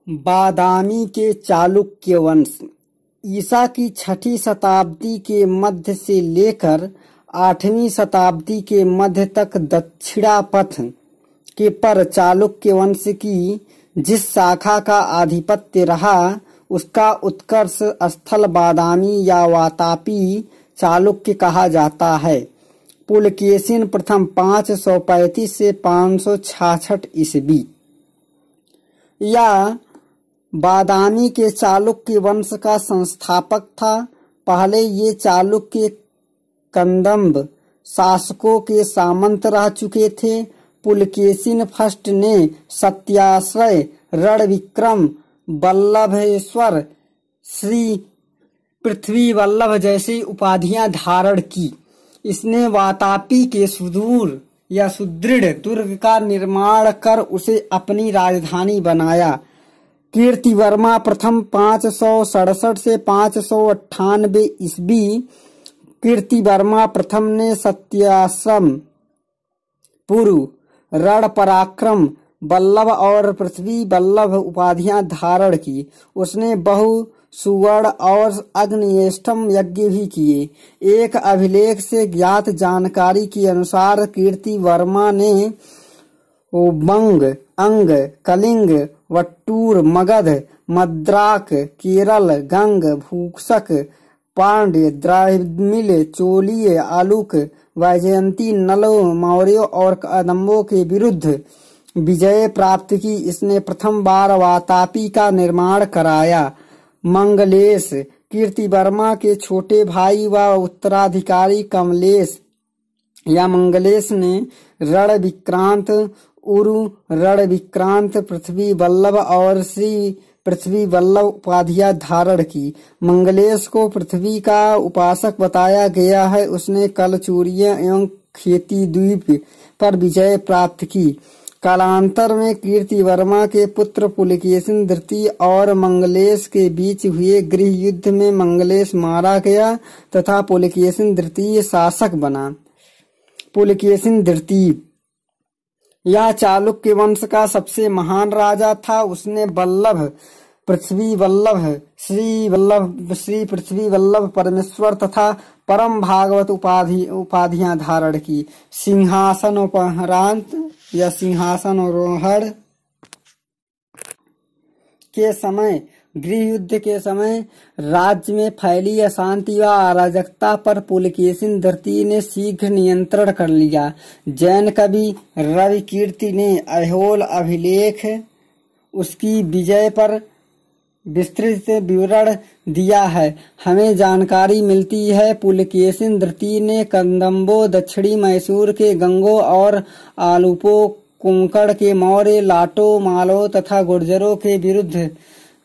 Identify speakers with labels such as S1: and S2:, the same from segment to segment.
S1: बादामी के चालुक्य वंश ईसा की 6ठी शताब्दी के मध्य से लेकर 8वीं शताब्दी के मध्य तक दक्षिणापथ के पर चालुक्य वंश की जिस शाखा का आधिपत्य रहा उसका उत्कर्ष स्थल बादामी या वातापी चालुक्य कहा जाता है। पुलकेशिन प्रथम 535 से 566 ईस्वी या बादामी के चालुक्य वंश का संस्थापक था। पहले ये चालुक्य कंदम्ब शासकों के सामंत रह चुके थे। पुलकेशिन फर्स्ट ने सत्याश्रय, रणविक्रम, वल्लभेश्वर, श्री पृथ्वी वल्लभ जैसी उपाधियां धारण की। इसने वातापी के सुदूर या सुदृढ़ दुर्ग का निर्माण कर उसे अपनी राजधानी बनाया। कीर्तिवर्मा प्रथम 567 से 598 ईस्वी कीर्तिवर्मा प्रथम ने सत्याश्रम, पुरु, रण पराक्रम, वल्लभ और पृथ्वी वल्लभ उपाधियां धारण की। उसने बहु सुवर्ण और अग्निष्टम यज्ञ भी किए। एक अभिलेख से ज्ञात जानकारी के अनुसार कीर्तिवर्मा ने बंग, अंग, कलिंग, वट्टूर, मगध, मद्राक, केरल, गंग, भूक्षक, पांड्य, द्राविड़, चोलीय, आलुक, वैजयंती, नलो, मौर्यों और कदम्बों के विरुद्ध विजय प्राप्त की। इसने प्रथम बार वातापी का निर्माण कराया। मंगलेश कीर्तिवर्मा के छोटे भाई व उत्तराधिकारी कमलेश या मंगलेश ने रणविक्रांत, उरु, रणविक्रांत, पृथ्वी वल्लभ और श्री पृथ्वी वल्लभ उपाधियां धारण की। मंगलेश को पृथ्वी का उपासक बताया गया है। उसने कलचूरिया एवं खेती द्वीप पर विजय प्राप्त की। कालांतर में कीर्तिवर्मा के पुत्र पुलकेशिन द्वितीय और मंगलेश के बीच हुए गृह युद्ध में मंगलेश मारा गया तथा पुलकेशिन द्वितीय शासक बना। पुलकेशिन द्वितीय यह चालुक्य वंश का सबसे महान राजा था। उसने वल्लभ, पृथ्वी वल्लभ, श्री पृथ्वी वल्लभ, परमेश्वर तथा परम भागवत उपाधियां धारण की। सिंहासनोपरांत या सिंहासनारोहण के समय, गृह युद्ध के समय राज्य में फैली अशांति व अराजकता पर पुलकेशिन द्वितीय ने शीघ्र नियंत्रण कर लिया। जैन कवि रवि कीर्ति ने ऐहोल अभिलेख उसकी विजय पर विस्तृत विवरण दिया है। हमें जानकारी मिलती है पुलकेशिन द्वितीय ने कदम्बों, दक्षिणी मैसूर के गंगों और आलुपों, कोंकण के मौर्य, लाटों, मालों तथा गुर्जरों के विरुद्ध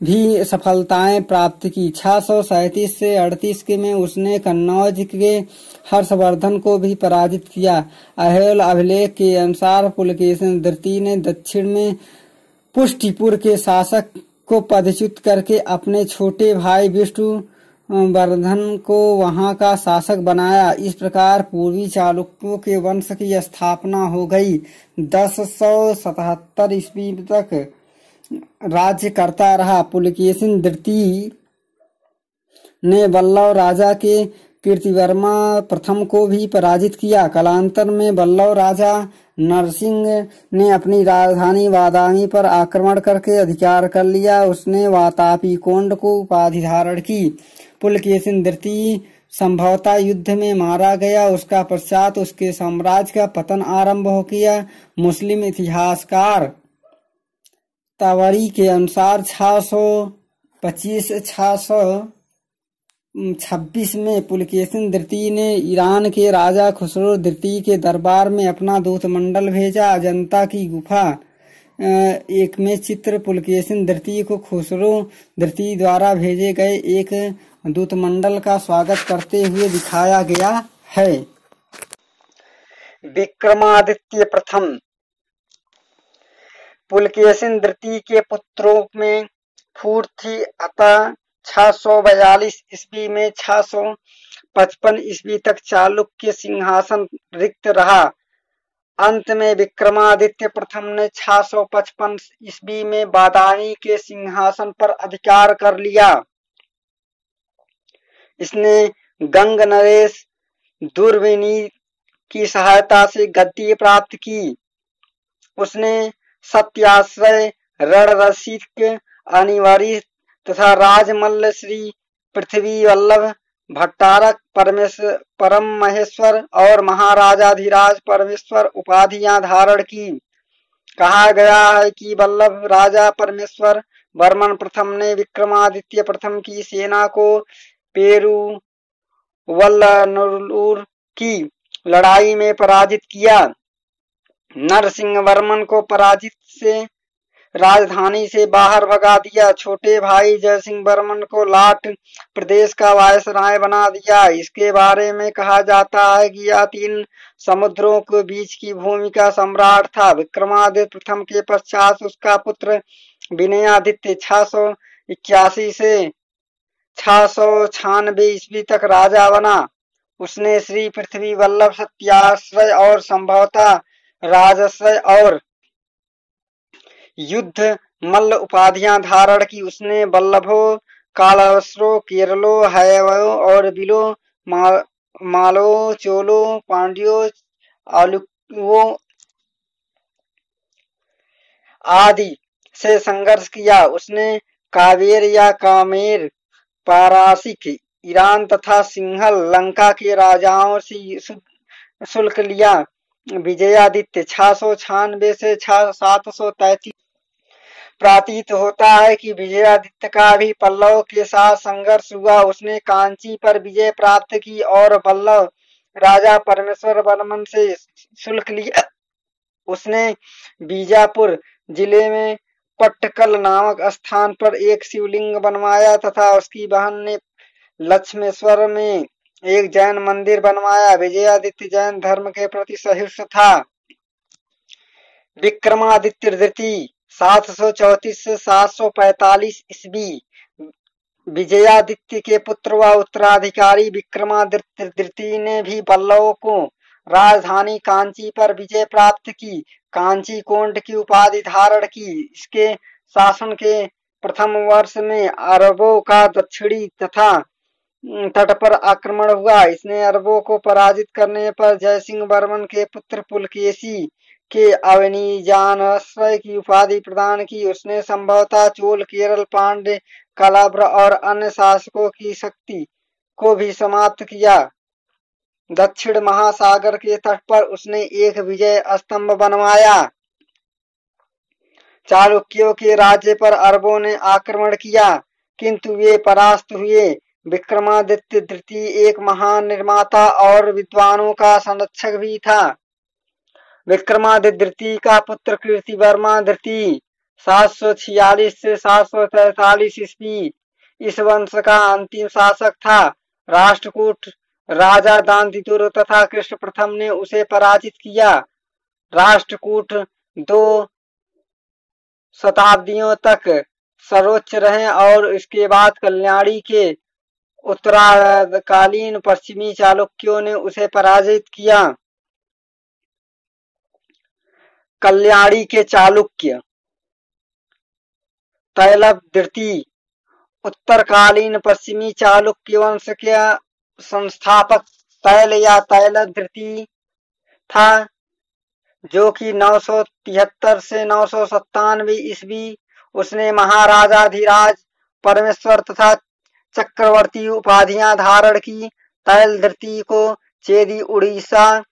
S1: भी सफलताएं प्राप्त की। 637 से 38 के में उसने कन्नौज के हर्षवर्धन को भी पराजित किया। ऐहोल अभिलेख के अनुसार पुलकेशिन द्वितीय ने दक्षिण में पुष्टिपुर के शासक को पदच्युत करके अपने छोटे भाई विष्णुवर्धन को वहां का शासक बनाया। इस प्रकार पूर्वी चालुक्यों के वंश की स्थापना हो गई। 1077 ईस्वी तक राज्य करता रहा। पुलकेशिन द्वितीय ने वल्लभ राजा के कीर्तिवर्मा प्रथम को भी पराजित किया। कालांतर में वल्लभ राजा नरसिंह ने अपनी राजधानी बादामी पर आक्रमण करके अधिकार कर लिया। उसने वातापी कोंड को उपाधि धारण की। पुलकेशिन द्वितीय संभवतः युद्ध में मारा गया। उसका पश्चात उसके साम्राज्य का पतन आरंभ हो गया। मुस्लिम इतिहासकार तबरी के अनुसार 625-626 में पुलकेशिन द्वितीय ने ईरान के राजा खुसरो द्वितीय के दरबार में अपना दूतमंडल भेजा। अजंता की गुफा एक में चित्र पुलकेशिन द्वितीय को खुसरो द्वितीय द्वारा भेजे गए एक दूतमंडल का स्वागत करते हुए दिखाया गया है। विक्रमादित्य प्रथम पुलकेशिन द्वितीय के पुत्रों में फूट थी। अतः 642 ईस्वी में 655 ईस्वी तक चालुक्य सिंहासन रिक्त रहा। अंत में विक्रमादित्य प्रथम ने 655 ईस्वी में बादामी के सिंहासन पर अधिकार कर लिया। इसने गंग नरेश दुर्विनीत की सहायता से गद्दी प्राप्त की। उसने सत्याश्रय, रणरसिक, अनिवार्य तथा राजमल्ल श्री पृथ्वी वल्लभ, भट्टारक, परम महेश्वर और महाराजाधिराज परमेश्वर उपाधियां धारण की। कहा गया है कि वल्लभ राजा परमेश्वर वर्मन प्रथम ने विक्रमादित्य प्रथम की सेना को पेरुवल्लुर की लड़ाई में पराजित किया। नरसिंह वर्मन को पराजित से राजधानी से बाहर भगा दिया। छोटे भाई जयसिंह वर्मन को लाट प्रदेश का वायसराय बना दिया। इसके बारे में कहा जाता है कि यह 3 समुद्रों के बीच की भूमि का सम्राट था। विक्रमादित्य प्रथम के पश्चात उसका पुत्र विनयादित्य 681 से 696 ईस्वी तक राजा बना। उसने श्री पृथ्वी वल्लभ, सत्याश्रय और संभवतः राजश्रय और युद्ध मल्ल उपाधियां धारण की। उसने वल्लभो, कालवस्त्रो, केरलो, हैवो और बिलो, मालो, चोलो, पांड्यो, आलुओ आदि से संघर्ष किया। उसने कावेर या कामेर, पारासिक, ईरान तथा सिंहल, लंका के राजाओं से शुल्क लिया। विजयादित्य 696 से 733 प्रतीत होता है कि विजयादित्य का भी पल्लव के साथ संघर्ष हुआ। उसने कांची पर विजय प्राप्त की और पल्लव राजा परमेश्वर वर्मन से शुल्क लिया। उसने बीजापुर जिले में पट्टकल नामक स्थान पर एक शिवलिंग बनवाया तथा उसकी बहन ने लक्ष्मेश्वर में एक जैन मंदिर बनवाया। विजयादित्य जैन धर्म के प्रति सहिष्णु था। विक्रमादित्य द्वितीय 734 से 745 ईस्वी। विजयादित्य के पुत्र व उत्तराधिकारी विक्रमादित्य द्वितीय ने भी पल्लवों को राजधानी कांची पर विजय प्राप्त की। कांची कोंड की उपाधि धारण की। इसके शासन के प्रथम वर्ष में अरबों का दक्षिणी तथा तट पर आक्रमण हुआ। इसने अरबों को पराजित करने पर जयसिंह वर्मन के पुत्र पुलकेशी के अवनीजानाश्रय की उपाधि प्रदान की। उसने संभवतः चोल, केरल, पांड्य, कलभ्र और अन्य शासकों की शक्ति को भी समाप्त किया। दक्षिण महासागर के तट पर उसने एक विजय स्तंभ बनवाया। चालुक्यों के राज्य पर अरबों ने आक्रमण किया किंतु वे परास्त हुए। विक्रमादित्य द्वितीय एक महान निर्माता और विद्वानों का संरक्षक भी था। विक्रमादित्य द्वितीय का पुत्र कीर्तिवर्मा द्वितीय 746 से 743 ईस्वी इस वंश का अंतिम शासक था। राष्ट्रकूट राजा दांतिदुर तथा कृष्ण प्रथम ने उसे पराजित किया। राष्ट्रकूट 2 शताब्दियों तक सर्वोच्च रहे और इसके बाद कल्याणी के उत्तराकालीन पश्चिमी चालुक्यों ने उसे पराजित किया। कल्याणी के चालुक्य तैलभ द्वितीय उत्तरकालीन पश्चिमी चालुक्य वंश के संस्थापक तैल या तैलभ द्वितीय था, जो कि 973 से 997 ईस्वी। उसने महाराजाधिराज परमेश्वर तथा चक्रवर्ती उपाधियां धारण की। तैल द्वितीय को चेदी, उड़ीसा,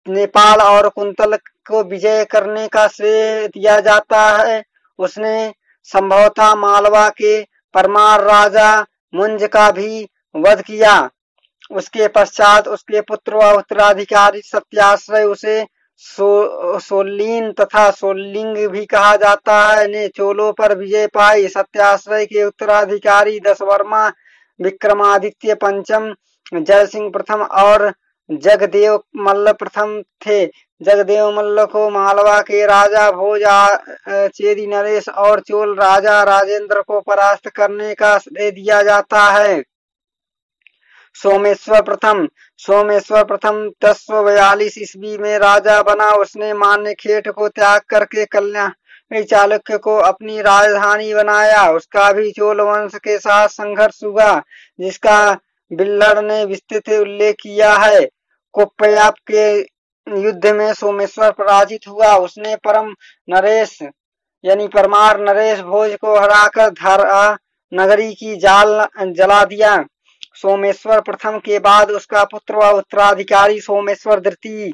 S1: नेपाल और कुंतल को विजय करने का श्रेय दिया जाता है। उसने संभवतः मालवा के परमार राजा मुंज का भी वध किया। उसके पश्चात उसके पुत्र व उत्तराधिकारी सत्याश्रय, उसे सोलिन तथा सोलिंग भी कहा जाता है, ने चोलों पर विजय पाई। सत्याश्रय के उत्तराधिकारी दशवर्मा विक्रमादित्य पंचम, जयसिंह प्रथम और जगदेव मल्ल प्रथम थे। जगदेव मल्ल को मालवा के राजा भोज, चेदी नरेश और चोल राजा राजेंद्र को परास्त करने का श्रेय दिया जाता है। सोमेश्वर प्रथम 1042 ईस्वी में राजा बना। उसने मान्यखेट को त्याग करके कल्याणी चालुक्य को अपनी राजधानी बनाया। उसका भी चोल वंश के साथ संघर्ष हुआ, जिसका बिल्लड़ ने विस्तृत उल्लेख किया है। कोप्पयाप के युद्ध में सोमेश्वर पराजित हुआ। उसने परमार नरेश भोज को हराकर धारा नगरी की जला दिया। सोमेश्वर प्रथम के बाद उसका पुत्र व उत्तराधिकारी सोमेश्वर द्वितीय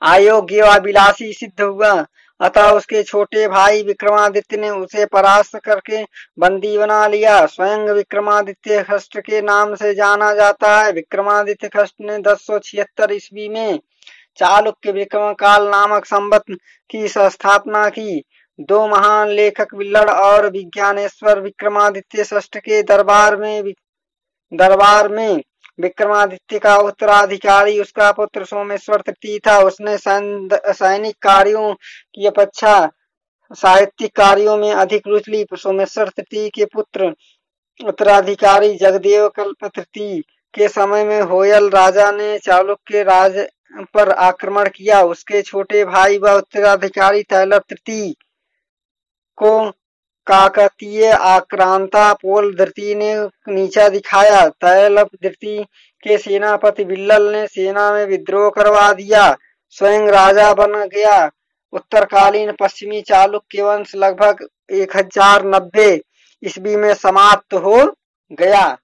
S1: अयोग्य व विलासी सिद्ध हुआ। अतः उसके छोटे भाई विक्रमादित्य ने उसे परास्त करके बंदी बना लिया। स्वयं विक्रमादित्य खष्ट के नाम से जाना जाता है। विक्रमादित्य खष्ट ने 1076 ईस्वी में चालुक्य विक्रम काल नामक संवत की स्थापना की। दो महान लेखक बिल्लड़ और विज्ञानेश्वर विक्रमादित्य षष्ठ के दरबार में विक्रमादित्य का उत्तराधिकारी उसका पुत्र सोमेश्वर तृतीय था। उसने सैनिक कार्यों की अपेक्षा साहित्यिक कार्यों में अधिक रुचि ली। सोमेश्वर तृतीय के पुत्र उत्तराधिकारी जगदेव कल्प तृतीय के समय में होयल राजा ने चालुक्य राज पर आक्रमण किया। उसके छोटे भाई व उत्तराधिकारी तैलप तृतीय को काकतीय आक्रांता पोल तृतीय ने नीचा दिखाया। तैलप तृतीय के सेनापति बिल्लल ने सेना में विद्रोह करवा दिया, स्वयं राजा बन गया। उत्तरकालीन पश्चिमी चालुक्य वंश लगभग 1090 ईस्वी में समाप्त हो गया।